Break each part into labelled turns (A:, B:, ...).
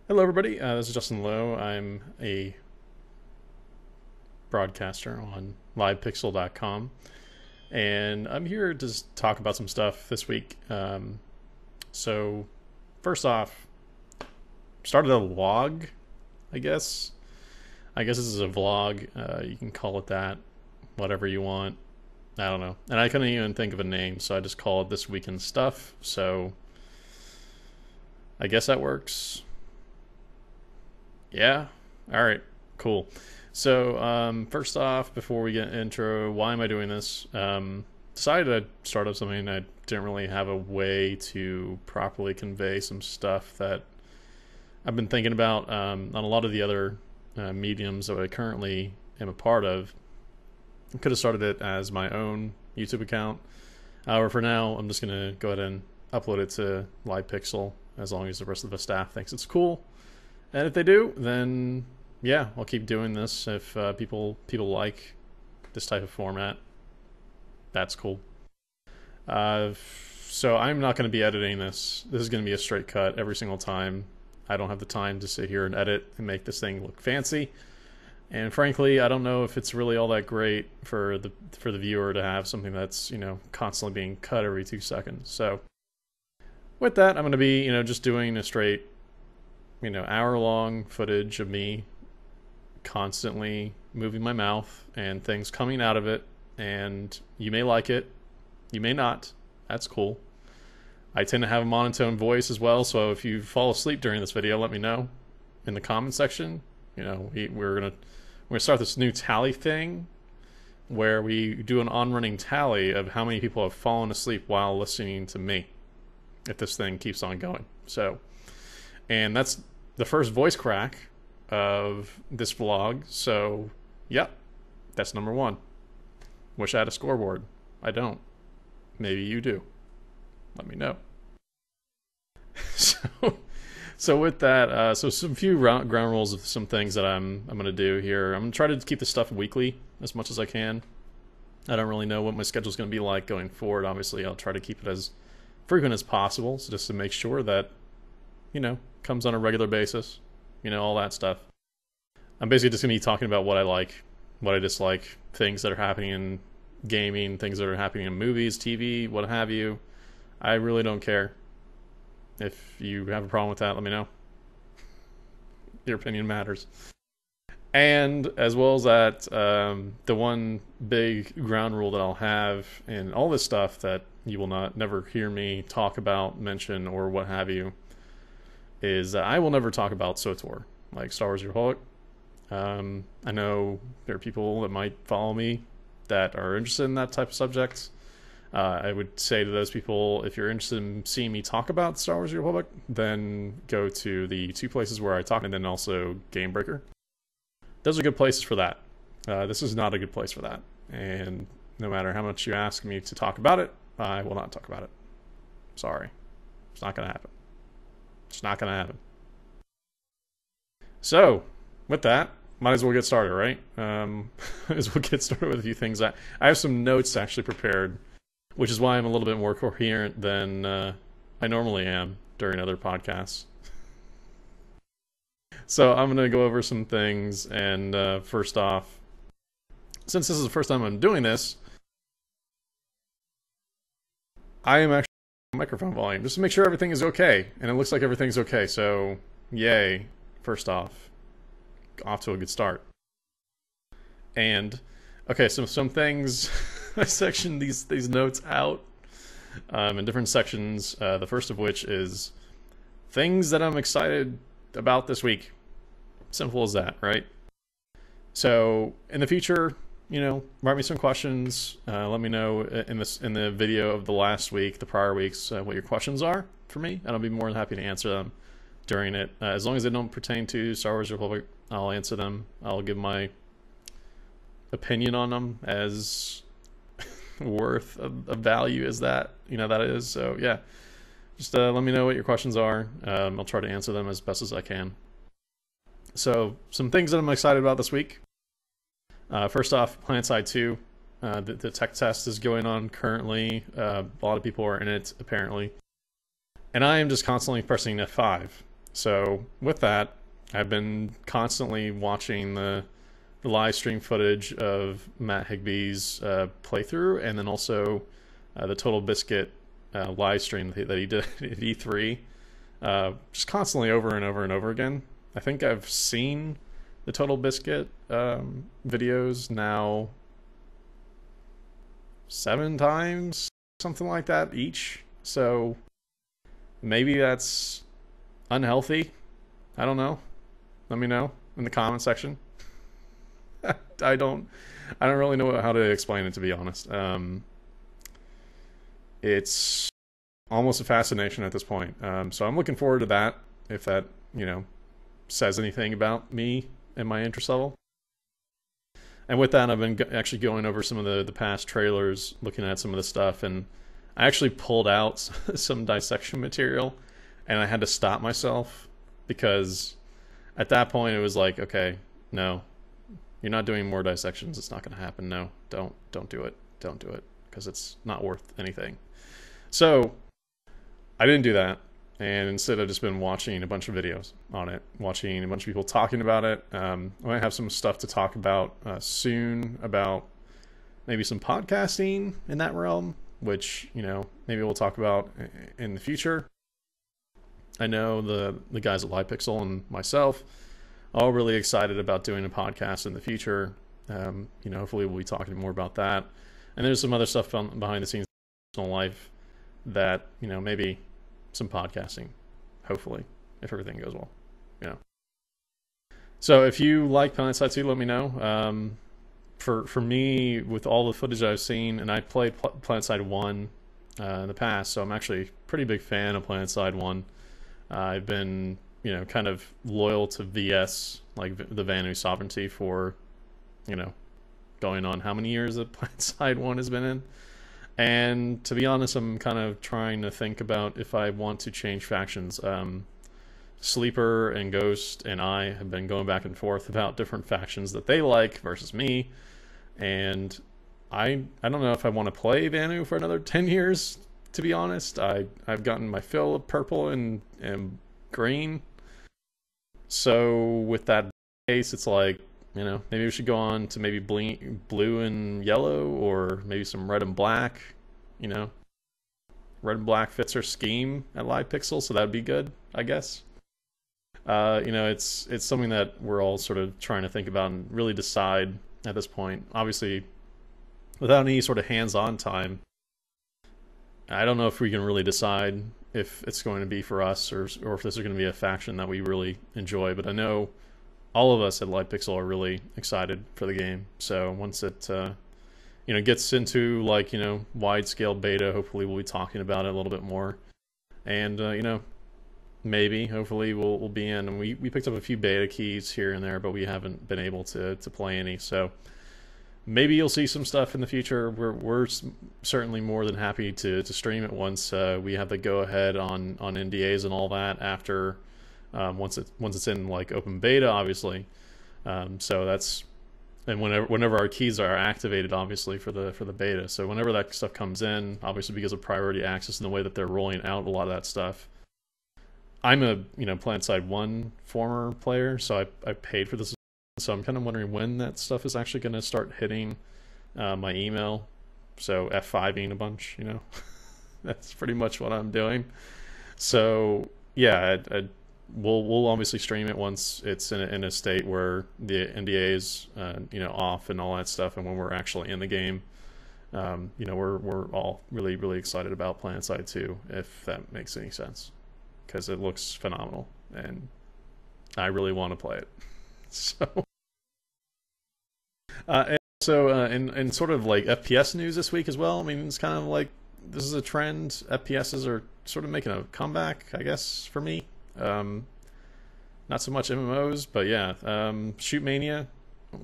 A: Hello, everybody. This is Justin Lowe. I'm a broadcaster on livepixel.com, and I'm here to just talk about some stuff this week. So, first off, started a vlog, I guess. I guess this is a vlog. You can call it that, whatever you want. I don't know. And I couldn't even think of a name, so I just called it This Week in Stuff. So, I guess that works. Yeah. All right. Cool. So, first off, before we get intro, why am I doing this? Decided I'd start up something. I didn't really have a way to properly convey some stuff that I've been thinking about on a lot of the other mediums that I currently am a part of. I could have started it as my own YouTube account. However, for now, I'm just going to go ahead and upload it to LivePixel as long as the rest of the staff thinks it's cool. And if they do, then yeah, I'll keep doing this. If people like this type of format, that's cool. So I'm not going to be editing this. This is going to be a straight cut every single time. I don't have the time to sit here and edit and make this thing look fancy. And frankly, I don't know if it's really all that great for the viewer to have something that's, constantly being cut every 2 seconds. So with that, I'm going to be, just doing a straight hour-long footage of me constantly moving my mouth and things coming out of it, and you may like it, you may not. That's cool. I tend to have a monotone voice as well, so if you fall asleep during this video, let me know in the comment section. We're gonna start this new tally thing where we do an on-running tally of how many people have fallen asleep while listening to me if this thing keeps on going. So, and that's the first voice crack of this vlog. So, yeah, that's number one. Wish I had a scoreboard. I don't. Maybe you do. Let me know. So with that, so some few ground rules of some things that I'm going to do here. I'm going to try to keep this stuff weekly as much as I can. I don't really know what my schedule's going to be like going forward. Obviously, I'll try to keep it as frequent as possible, so just to make sure that, comes on a regular basis, all that stuff. I'm basically just going to be talking about what I like, what I dislike, things that are happening in gaming, things that are happening in movies, TV, what have you. I really don't care. If you have a problem with that, let me know. Your opinion matters. And as well as that, the one big ground rule that I'll have in all this stuff that you will never hear me talk about, mention, or what have you, is that I will never talk about SWTOR, like Star Wars Republic. I know there are people that might follow me that are interested in that type of subject. I would say to those people, if you're interested in seeing me talk about Star Wars Republic, then go to the two places where I talk, and then also Gamebreaker. Those are good places for that. This is not a good place for that. And no matter how much you ask me to talk about it, I will not talk about it. Sorry. It's not going to happen. It's not going to happen. So, with that, might as well get started, right? Might as well get started with a few things. I have some notes actually prepared, which is why I'm a little bit more coherent than I normally am during other podcasts. So I'm going to go over some things, and first off, since this is the first time I'm doing this, I am actually microphone volume just to make sure everything is okay, and it looks like everything's okay. So yay, first off to a good start. And okay, so some things I sectioned these notes out in different sections, the first of which is things that I'm excited about this week. Simple as that, right? So in the future, write me some questions. Let me know in the video of the last week, the prior weeks, what your questions are for me, and I'll be more than happy to answer them during it. As long as they don't pertain to Star Wars Republic, I'll answer them. I'll give my opinion on them as worth of value as that is. So yeah, just let me know what your questions are. I'll try to answer them as best as I can. So some things that I'm excited about this week. First off, Planetside 2. The tech test is going on currently. A lot of people are in it, apparently. And I am just constantly pressing F5. So with that, I've been constantly watching the live stream footage of Matt Higbee's playthrough, and then also the Total Biscuit live stream that he did at E3, just constantly over and over and over again. I think I've seen the Total Biscuit videos now 7 times, something like that each. So maybe that's unhealthy. I don't know. Let me know in the comment section. I don't really know how to explain it, to be honest. It's almost a fascination at this point. So I'm looking forward to that, if that, says anything about me and my interest level. And with that, I've been actually going over some of the past trailers, looking at some of the stuff, and I actually pulled out some dissection material, and I had to stop myself because at that point it was like, okay, no, you're not doing more dissections. It's not going to happen. No, don't do it. Don't do it, because it's not worth anything. So I didn't do that, and instead I've just been watching a bunch of videos on it, watching a bunch of people talking about it. I might have some stuff to talk about soon about maybe some podcasting in that realm, which, maybe we'll talk about in the future. I know the guys at Livepixel and myself are all really excited about doing a podcast in the future. Hopefully we'll be talking more about that. And there's some other stuff behind the scenes in life that, maybe some podcasting, hopefully, if everything goes well. So if you like Planetside 2, let me know. For me, with all the footage I've seen, and I played Planetside 1 in the past, so I'm actually a pretty big fan of Planetside 1. I've been, kind of loyal to VS, like the Vanu Sovereignty, for, going on how many years that Planetside 1 has been in. And to be honest, I'm kind of trying to think about if I want to change factions. Sleeper and Ghost and I have been going back and forth about different factions that they like versus me. And I don't know if I want to play Vanu for another 10 years, to be honest. I've gotten my fill of purple and green. So with that case, it's like, maybe we should go on to maybe blue and yellow, or maybe some red and black. Red and black fits our scheme at Livepixel, so that'd be good, I guess. It's something that we're all sort of trying to think about and really decide at this point. Obviously, without any sort of hands-on time, I don't know if we can really decide if it's going to be for us or if this is going to be a faction that we really enjoy. But I know all of us at Livepixel are really excited for the game. So once it gets into wide-scale beta, hopefully we'll be talking about it a little bit more. And maybe, hopefully, we'll be in. And we picked up a few beta keys here and there, but we haven't been able to play any. So maybe you'll see some stuff in the future. We're certainly more than happy to stream it once we have the go-ahead on NDAs and all that. After once it's in open beta, obviously. So that's, and whenever our keys are activated, obviously for the beta. So whenever that stuff comes in, obviously because of priority access and the way that they're rolling out a lot of that stuff. I'm a Planetside 1 former player, so I paid for this, so I'm kind of wondering when that stuff is actually going to start hitting my email. So F5ing a bunch, that's pretty much what I'm doing. So yeah, we'll obviously stream it once it's in a state where the NDA is off and all that stuff, and when we're actually in the game. We're all really, really excited about Planetside 2, if that makes any sense, because it looks phenomenal and I really want to play it. So and so in sort of FPS news this week as well, I mean, it's kind of like this is a trend. FPSs are sort of making a comeback, I guess, for me. Not so much MMOs, but yeah, Shootmania,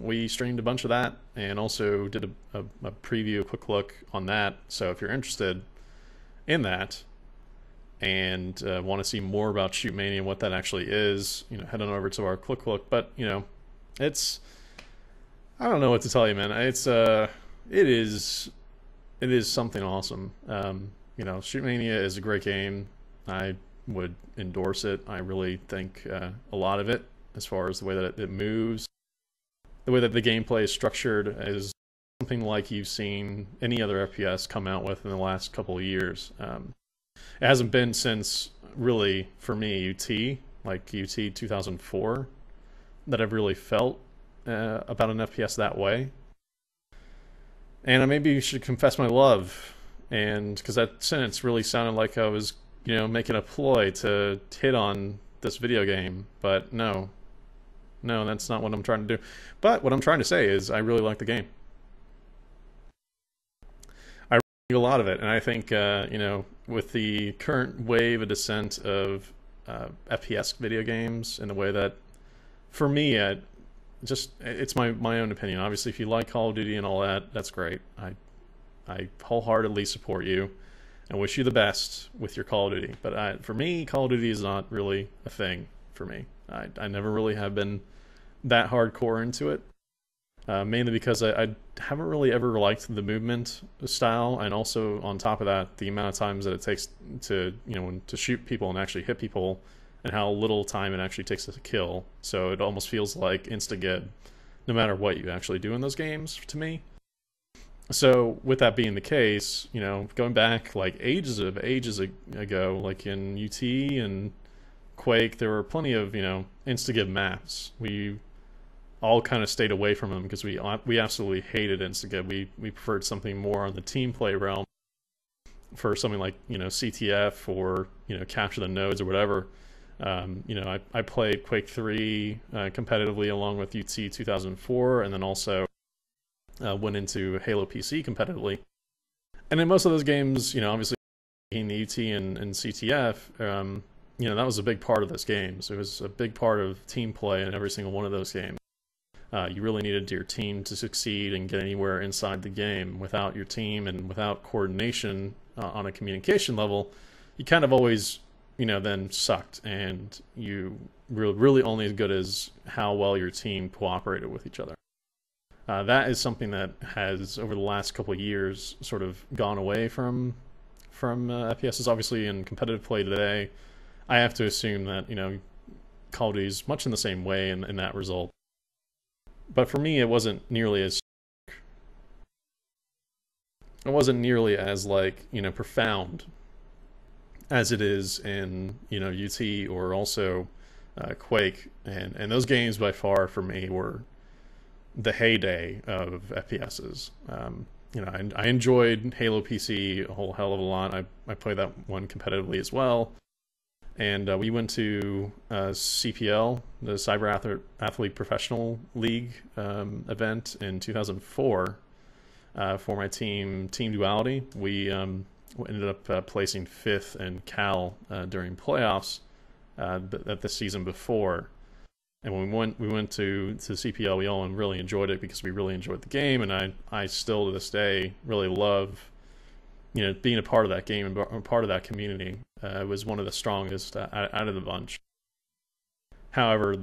A: we streamed a bunch of that and also did a preview, a quick look on that. So if you're interested in that and want to see more about Shootmania and what that actually is, head on over to our quick look. But it's, I don't know what to tell you, man. It's it is something awesome. Shootmania is a great game. I would endorse it. I really think a lot of it, as far as the way that it moves, the way that the gameplay is structured, is something like you've seen any other FPS come out with in the last couple of years. It hasn't been since, really, for me, UT, like UT 2004, that I've really felt about an FPS that way. And maybe you should confess my love, and because that sentence really sounded like I was, making a ploy to hit on this video game, but no, that's not what I'm trying to do. But what I'm trying to say is I really like the game. I really like a lot of it, and I think, with the current wave of descent of FPS video games, in the way that, for me, it's my own opinion. Obviously, if you like Call of Duty and all that, that's great. I wholeheartedly support you and wish you the best with your Call of Duty. But for me, Call of Duty is not really a thing for me. I never really have been that hardcore into it, mainly because I haven't really ever liked the movement style, and also on top of that, the amount of times that it takes to to shoot people and actually hit people, and how little time it actually takes to kill. So it almost feels like insta-get, no matter what you actually do in those games, to me. So with that being the case, going back like ages ago, like in UT and Quake, there were plenty of insta-get maps. We all kind of stayed away from them because we absolutely hated insta-get. We preferred something more on the team play realm for something like CTF or capture the nodes or whatever. I played Quake 3 competitively along with UT 2004, and then also went into Halo PC competitively. And in most of those games, obviously in the UT and CTF, that was a big part of those games. It was a big part of team play in every single one of those games. You really needed your team to succeed and get anywhere inside the game. Without your team and without coordination on a communication level, you kind of always then sucked, and you were really only as good as how well your team cooperated with each other. That is something that has, over the last couple of years, sort of gone away from FPSs. Obviously, in competitive play today, I have to assume that Call of Duty is much in the same way in that result. But for me, it wasn't nearly as profound as it is in UT or also Quake, and those games by far for me were the heyday of FPSs. I enjoyed Halo PC a whole hell of a lot. I played that one competitively as well, and we went to CPL, the Cyber Athlete Professional League event in 2004 for my team Duality. We ended up placing 5th in Cal during playoffs at the season before. And when we went to CPL, we all really enjoyed it because we really enjoyed the game, and I still to this day really love being a part of that game and a part of that community. It was one of the strongest out of the bunch. However,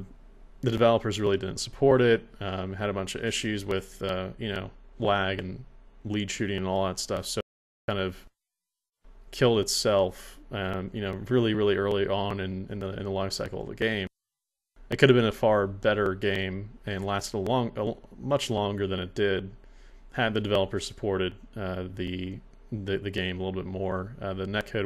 A: the developers really didn't support it. Had a bunch of issues with lag and lead shooting and all that stuff, so it kind of killed itself really early on in the life cycle of the game. It could have been a far better game and lasted much longer than it did had the developers supported the game a little bit more. The netcode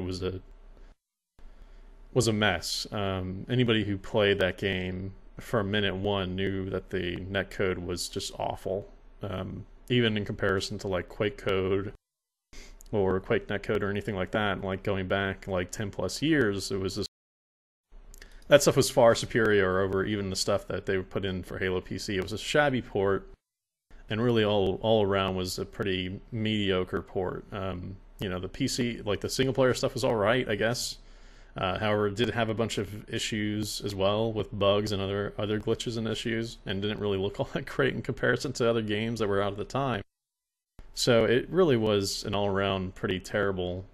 A: was a mess. Anybody who played that game from minute one knew that the netcode was just awful, even in comparison to like Quake code or Quake netcode or anything like that. Like going back like 10 plus years, it was just that stuff was far superior over even the stuff that they put in for Halo PC. It was a shabby port, and really all around was a pretty mediocre port. The PC, like the single player stuff was all right, I guess. However, it did have a bunch of issues as well with bugs and other glitches and issues, and didn't really look all that great in comparison to other games that were out at the time. So it really was an all-around pretty terrible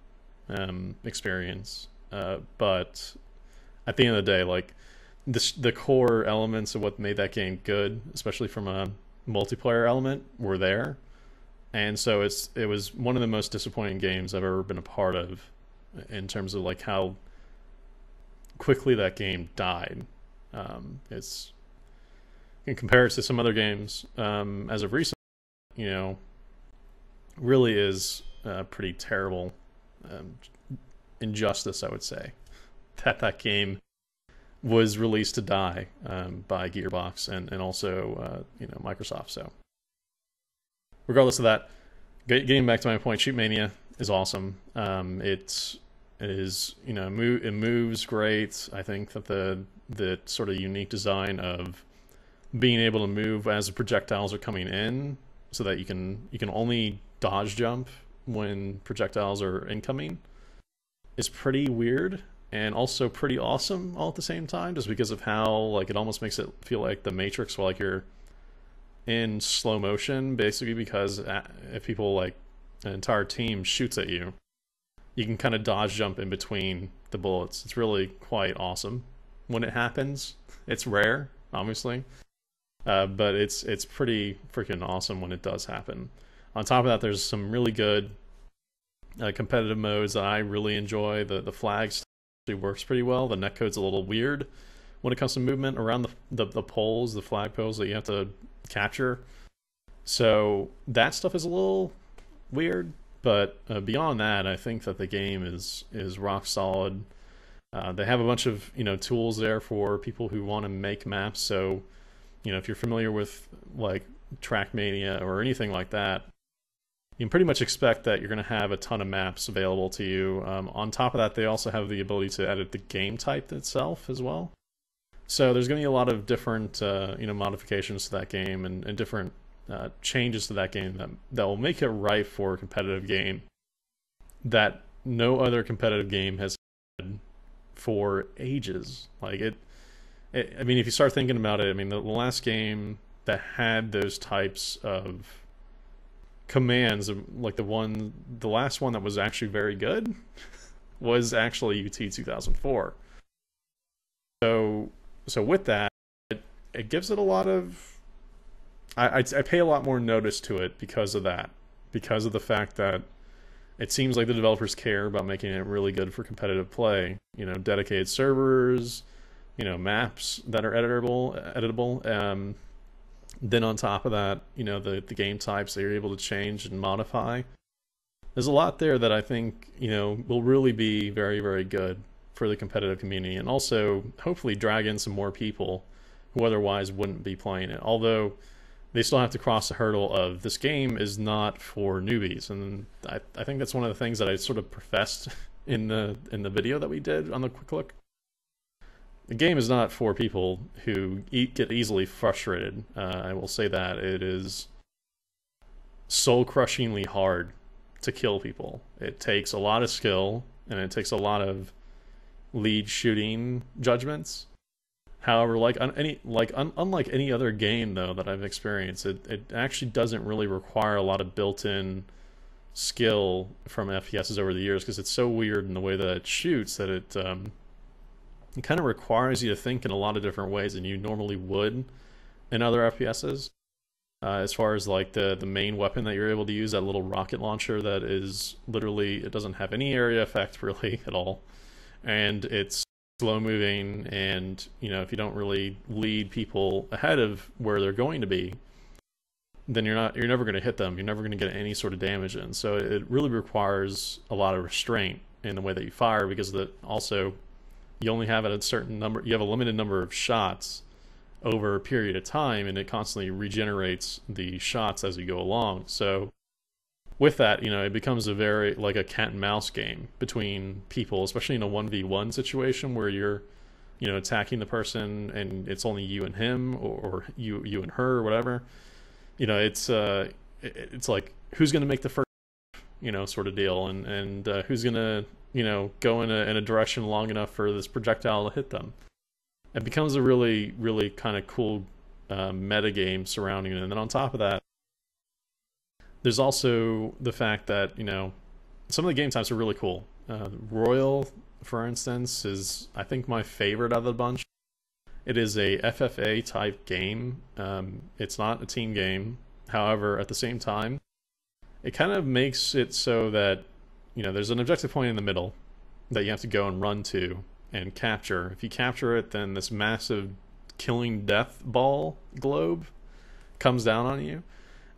A: experience. But at the end of the day, like the core elements of what made that game good, especially from a multiplayer element, were there. And so it was one of the most disappointing games I've ever been a part of in terms of like how quickly that game died. It's you can compare it to some other games as of recent, you know, really is pretty terrible injustice, I would say, that that game was released to die by Gearbox and also you know, Microsoft. So regardless of that, getting back to my point, Shootmania is awesome. It is, you know, it moves great. I think that the sort of unique design of being able to move as the projectiles are coming in, so that you can only dodge jump when projectiles are incoming, is pretty weird and also pretty awesome all at the same time, just because of how, like, it almost makes it feel like the Matrix, where like you're in slow motion, basically, because if people, like, an entire team shoots at you, you can kind of dodge jump in between the bullets. It's really quite awesome when it happens. It's rare, obviously, but it's pretty freaking awesome when it does happen. On top of that, there's some really good competitive modes that I really enjoy. The flags actually works pretty well. The netcode's a little weird when it comes to movement around the poles, the flag poles that you have to capture. So that stuff is a little weird, but beyond that, I think that the game is rock solid. They have a bunch of, you know, tools there for people who want to make maps. So, you know, if you're familiar with like Trackmania or anything like that, you can pretty much expect that you're going to have a ton of maps available to you. On top of that, they also have the ability to edit the game type itself as well. So there's going to be a lot of different you know, modifications to that game and different changes to that game that will make it ripe for a competitive game that no other competitive game has had for ages. Like I mean, if you start thinking about it, I mean, the last game that had those types of commands, like the last one that was actually very good was actually UT 2004. So with that, it gives it a lot of, I pay a lot more notice to it because of that, because of the fact that it seems like the developers care about making it really good for competitive play. You know, dedicated servers, you know, maps that are editable. Then on top of that, you know, the game types that you're able to change and modify. There's a lot there that I think, you know, will really be very, very good for the competitive community, and also hopefully drag in some more people who otherwise wouldn't be playing it. Although they still have to cross the hurdle of this game is not for newbies, and I think that's one of the things that I sort of professed in the video that we did on the quick look. The game is not for people who get easily frustrated. I will say that it is soul-crushingly hard to kill people. It takes a lot of skill, and it takes a lot of lead shooting judgments. However, unlike any other game though that I've experienced, it actually doesn't really require a lot of built-in skill from FPSs over the years, because it's so weird in the way that it shoots that it kind of requires you to think in a lot of different ways than you normally would in other FPSs. As far as like the main weapon that you're able to use, that little rocket launcher that is literally, it doesn't have any area effect really at all, and it's slow moving, and you know, if you don't really lead people ahead of where they're going to be, then you're never going to hit them. You're never going to get any sort of damage in. So it really requires a lot of restraint in the way that you fire, because also you only have a certain number, you have a limited number of shots over a period of time, and it constantly regenerates the shots as you go along. So with that, you know, it becomes a very, like, a cat and mouse game between people, especially in a 1v1 situation where you're, you know, attacking the person and it's only you and him, or you and her, or whatever. You know, it's like, who's going to make the first, you know, sort of deal, and who's going to, you know, go in a direction long enough for this projectile to hit them. It becomes a really, really kind of cool meta game surrounding it. And then on top of that, there's also the fact that, you know, some of the game types are really cool. Royal, for instance, is, I think, my favorite out of the bunch. It is a FFA type game. It's not a team game. However, at the same time, it kind of makes it so that, you know, there's an objective point in the middle that you have to go and run to, and capture. If you capture it, then this massive killing death ball globe comes down on you,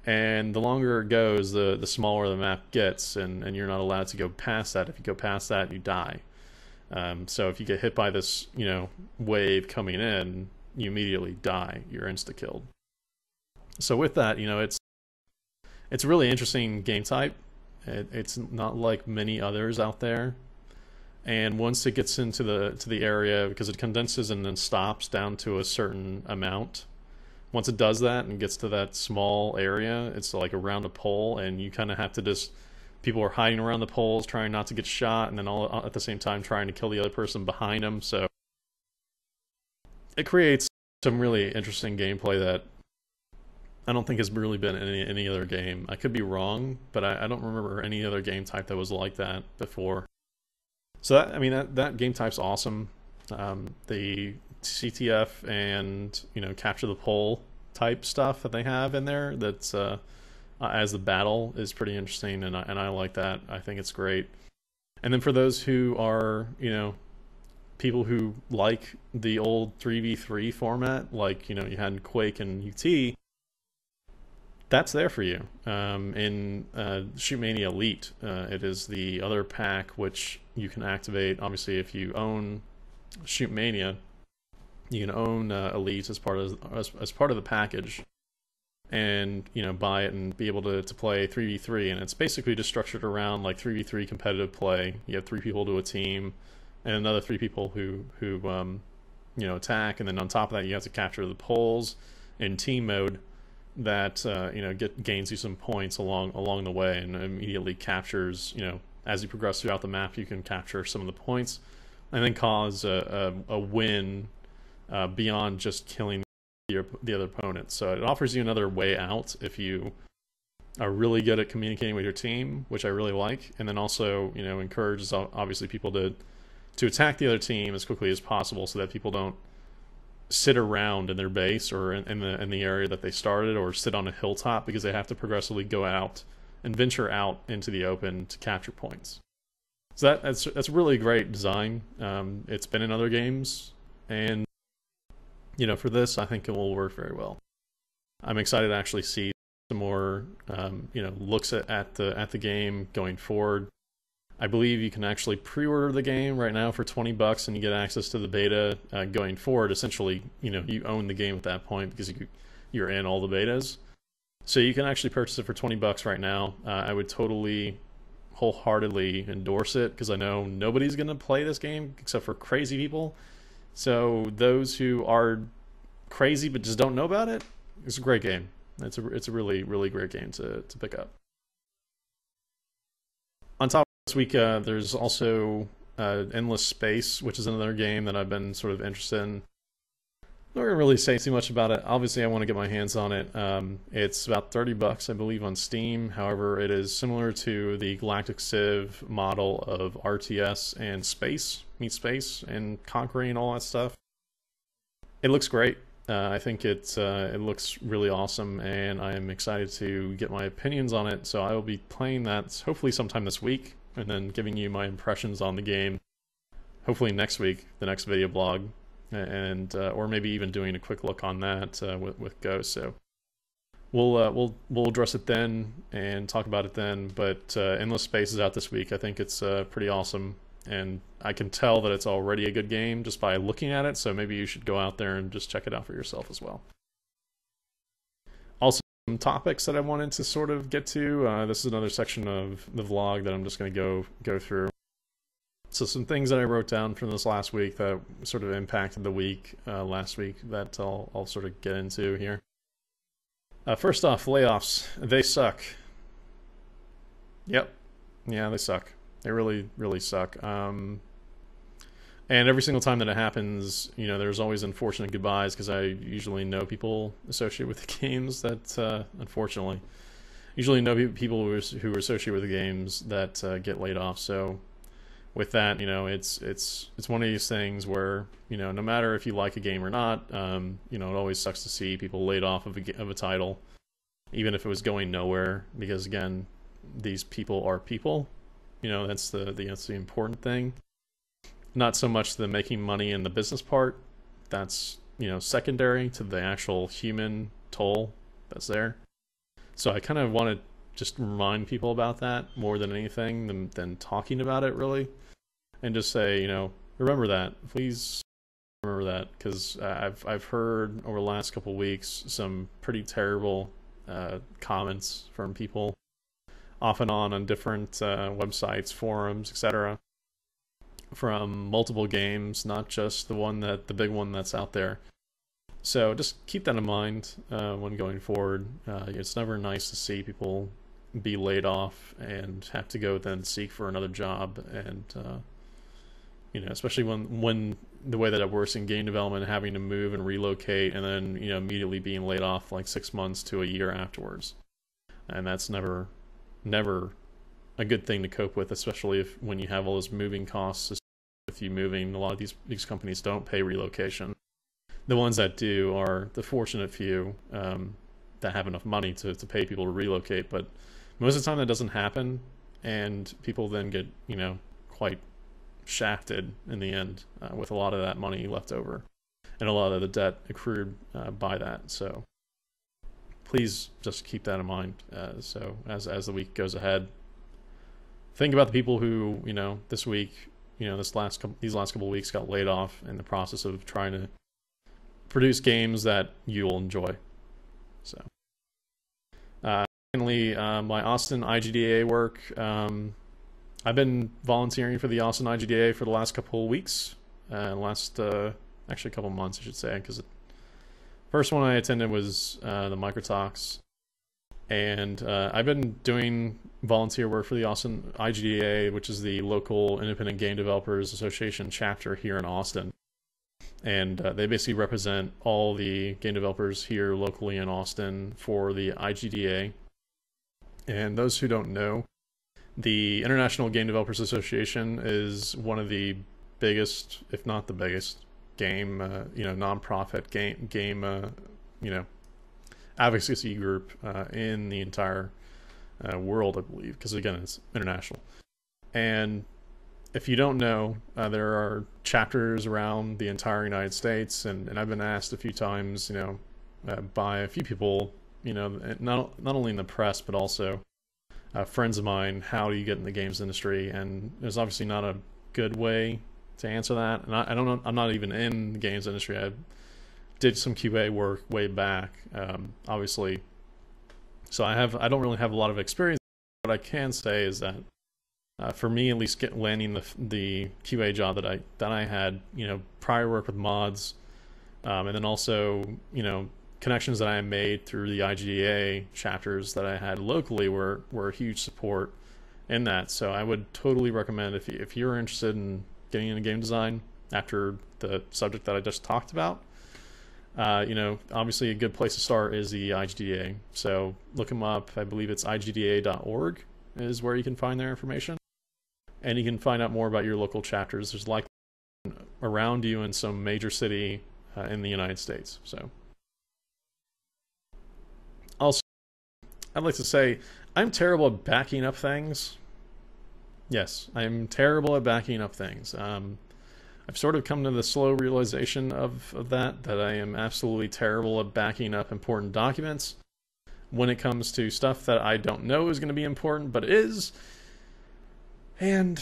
A: and the longer it goes, the smaller the map gets, and you're not allowed to go past that. If you go past that, you die. So if you get hit by this, wave coming in, you immediately die. You're insta-killed. So with that, it's a really interesting game type. It's not like many others out there. And once it gets into the area, because it condenses and then stops down to a certain amount, once it does that and gets to that small area, it's like around a pole, and you kind of have to just, people are hiding around the poles trying not to get shot, and then all at the same time trying to kill the other person behind them. So it creates some really interesting gameplay that I don't think has really been in any other game. I could be wrong, but I don't remember any other game type that was like that before. So that game type's awesome. The CTF and capture the pole type stuff that they have in there, that's as the battle, is pretty interesting, and I like that. I think it's great. And then for those who are people who like the old 3v3 format, like you had in Quake and UT, that's there for you. In Shootmania Elite, it is the other pack which you can activate. Obviously, if you own Shootmania, you can own Elite as part of the package, and buy it and be able to play 3v3. And it's basically just structured around like 3v3 competitive play. You have 3 people to a team, and another 3 people who attack, and then on top of that, you have to capture the poles in team mode. That gains you some points along the way, and immediately captures, as you progress throughout the map, you can capture some of the points and then cause a win beyond just killing the other opponent. So it offers you another way out if you are really good at communicating with your team, which I really like, and then also encourages obviously people to attack the other team as quickly as possible, so that people don't sit around in their base or in the area that they started, or sit on a hilltop, because they have to progressively go out and venture out into the open to capture points. So that's really great design. It's been in other games, and for this, I think it will work very well. I'm excited to actually see some more looks at the game going forward. I believe you can actually pre-order the game right now for $20, and you get access to the beta going forward. Essentially, you own the game at that point, because you're in all the betas. So you can actually purchase it for $20 right now. I would totally, wholeheartedly endorse it, because I know nobody's going to play this game except for crazy people. So those who are crazy but just don't know about it, it's a great game. It's a really, really great game to pick up. On top this week, there's also Endless Space, which is another game that I've been sort of interested in. I'm not going to really say too much about it. Obviously, I want to get my hands on it. It's about $30, I believe, on Steam. However, it is similar to the Galactic Civ model of RTS and space, and conquering all that stuff. It looks great. I think it looks really awesome, and I am excited to get my opinions on it. So I will be playing that hopefully sometime this week, and then giving you my impressions on the game hopefully next week, the next video blog, and or maybe even doing a quick look on that with Ghost. So we'll address it then and talk about it then. But Endless Space is out this week. I think it's pretty awesome, and I can tell that it's already a good game just by looking at it. So maybe you should go out there and just check it out for yourself as well. Also, some topics that I wanted to sort of get to. This is another section of the vlog that I'm just going to go through. So some things that I wrote down from this last week that sort of impacted the week last week that I'll sort of get into here. First off, layoffs. They suck. Yep. Yeah, they suck. They really, really suck. And every single time that it happens, there's always unfortunate goodbyes, because I usually know people associated with the games that, unfortunately, usually know people who are associated with the games that get laid off. So with that, it's one of these things where, no matter if you like a game or not, it always sucks to see people laid off of a title, even if it was going nowhere, because again, these people are people. That's the important thing. not so much the making money in the business part. That's, secondary to the actual human toll that's there. So I kind of want to just remind people about that more than anything than talking about it, really. And just say, remember that. Please remember that, because I've heard over the last couple of weeks some pretty terrible comments from people off and on different websites, forums, etc., from multiple games, not just the big one that's out there. So just keep that in mind when going forward. It's never nice to see people be laid off and have to go then seek for another job, and especially when the way that it works in game development, having to move and relocate, and then immediately being laid off like 6 months to a year afterwards, and that's never a good thing to cope with, especially when you have all those moving costs. If you moving, a lot of these companies don't pay relocation. The ones that do are the fortunate few that have enough money to pay people to relocate, but most of the time that doesn't happen, and people then get quite shafted in the end with a lot of that money left over and a lot of the debt accrued by that. So please just keep that in mind. So as the week goes ahead, think about the people who this week, these last couple of weeks got laid off in the process of trying to produce games that you'll enjoy. So finally, my Austin IGDA work. I've been volunteering for the Austin IGDA for the last couple of weeks, actually a couple months, I should say, because the first one I attended was the Microtalks, and I've been doing volunteer work for the Austin IGDA, which is the local Independent Game Developers Association chapter here in Austin, and they basically represent all the game developers here locally in Austin for the IGDA. And those who don't know, the International Game Developers Association is one of the biggest, if not the biggest, game, nonprofit game, advocacy group in the entire world, I believe, because again, it's international. And if you don't know, there are chapters around the entire United States, and I've been asked a few times, by a few people, not only in the press but also friends of mine, how do you get in the games industry? And there's obviously not a good way to answer that. And I don't know, I'm not even in the games industry. I did some QA work way back, obviously. So I don't really have a lot of experience. What I can say is that for me, at least, landing the QA job that I had, prior work with mods, and then also, connections that I made through the IGDA chapters that I had locally were a huge support in that. So I would totally recommend, if you're interested in getting into game design after the subject that I just talked about, obviously a good place to start is the IGDA. So look them up. I believe it's igda.org is where you can find their information. And you can find out more about your local chapters. There's likely around you in some major city in the United States. So also, I'd like to say I'm terrible at backing up things. Yes, I'm terrible at backing up things. I've sort of come to the slow realization of that I am absolutely terrible at backing up important documents when it comes to stuff that I don't know is going to be important, but is. And,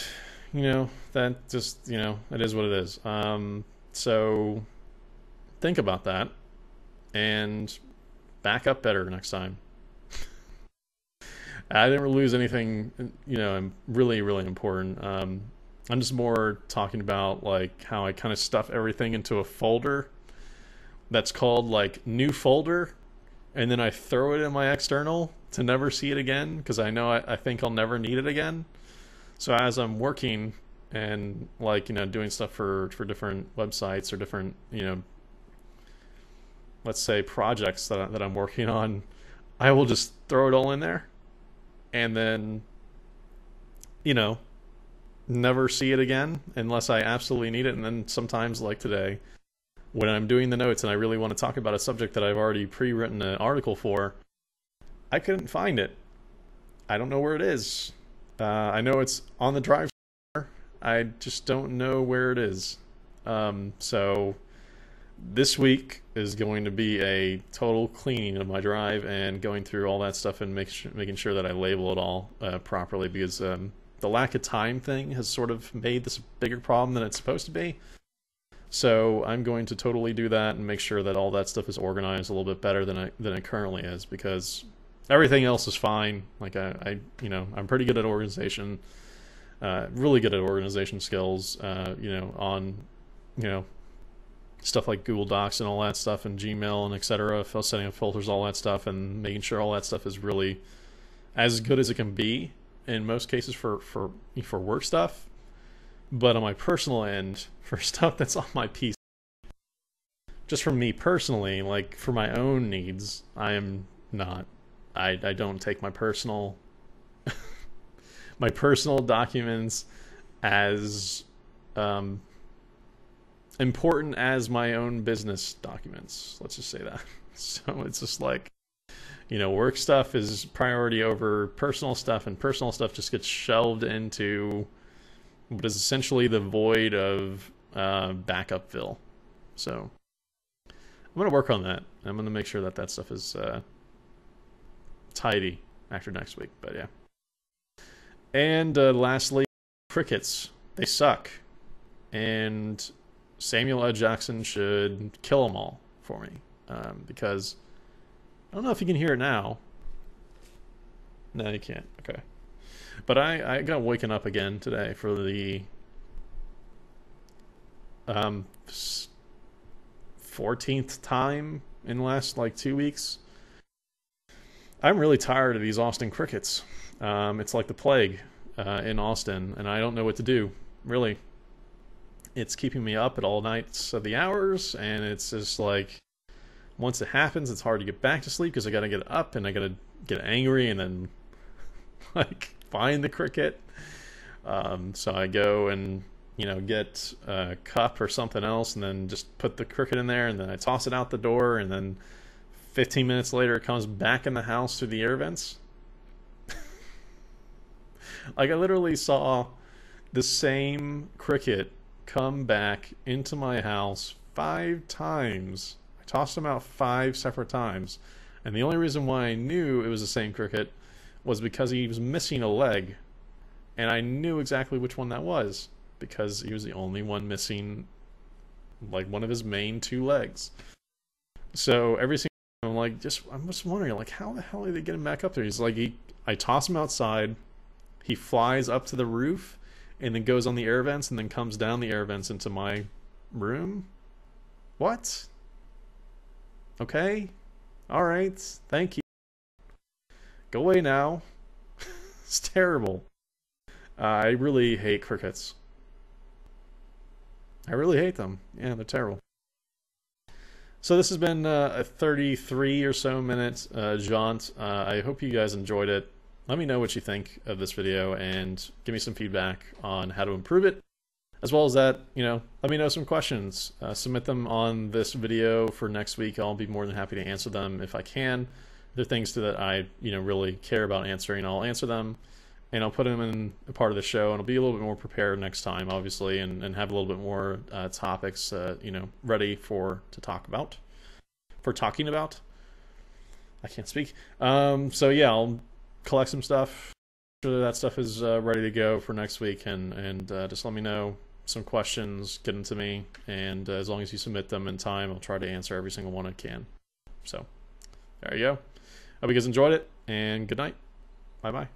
A: that just, it is what it is. So think about that and back up better next time. I didn't lose anything, really, really important. I'm just more talking about like how I kind of stuff everything into a folder that's called like new folder, and then I throw it in my external to never see it again because I know I think I'll never need it again. So as I'm working and doing stuff for different websites or different let's say projects that I'm working on, I will just throw it all in there and then never see it again unless I absolutely need it. And then sometimes, like today, when I'm doing the notes and I really want to talk about a subject that I've already pre-written an article for, I couldn't find it. I don't know where it is. I know it's on the drive, I just don't know where it is. So this week is going to be a total cleaning of my drive and going through all that stuff and making sure that I label it all properly, because the lack of time thing has sort of made this a bigger problem than it's supposed to be. So I'm going to totally do that and make sure that all that stuff is organized a little bit better than it currently is, because everything else is fine. Like I'm pretty good at organization, really good at organization skills. On stuff like Google Docs and all that stuff, and Gmail and etc. Setting up filters, all that stuff, and making sure all that stuff is really as good as it can be in most cases for work stuff. But on my personal end, for stuff that's on my PC, just for me personally, like for my own needs, I am not. I don't take my personal my personal documents as important as my own business documents. Let's just say that. So it's just like, work stuff is priority over personal stuff, and personal stuff just gets shelved into what is essentially the void of backupville. So I'm going to work on that. I'm going to make sure that stuff is tidy after next week. But yeah. And lastly, crickets. They suck. And Samuel L. Jackson should kill them all for me. Because I don't know if you can hear it now. No, you can't. Okay. But I got waken up again today for the 14th time in the last 2 weeks. I'm really tired of these Austin crickets. It's like the plague in Austin, and I don't know what to do, really. It's keeping me up at all nights of the hours, and it's just like, once it happens, it's hard to get back to sleep because I gotta get up and I gotta get angry and then find the cricket. So I go and get a cup or something else, and then just put the cricket in there, and then I toss it out the door, and then 15 minutes later it comes back in the house through the air vents. I literally saw the same cricket come back into my house 5 times. I tossed him out 5 separate times, and the only reason why I knew it was the same cricket was because he was missing a leg, and I knew exactly which one that was because he was the only one missing one of his main 2 legs. So every single time I'm just wondering how the hell are they getting back up there? He's I toss him outside, he flies up to the roof and then goes on the air vents and then comes down the air vents into my room. What? Okay. All right. Thank you. Go away now. It's terrible. I really hate crickets. I really hate them. Yeah, they're terrible. So this has been a 33 or so minute jaunt. I hope you guys enjoyed it. Let me know what you think of this video and give me some feedback on how to improve it. As well as that, let me know some questions. Submit them on this video for next week. I'll be more than happy to answer them if I can. If there are things that I really care about answering, I'll answer them. And I'll put them in a part of the show, and I'll be a little bit more prepared next time, obviously, and have a little bit more topics, ready for talking about. I can't speak. So yeah, I'll collect some stuff. Sure that stuff is ready to go for next week, and just let me know some questions, get them to me, and as long as you submit them in time, I'll try to answer every single one I can. So there you go. Hope you guys enjoyed it, and good night. Bye bye.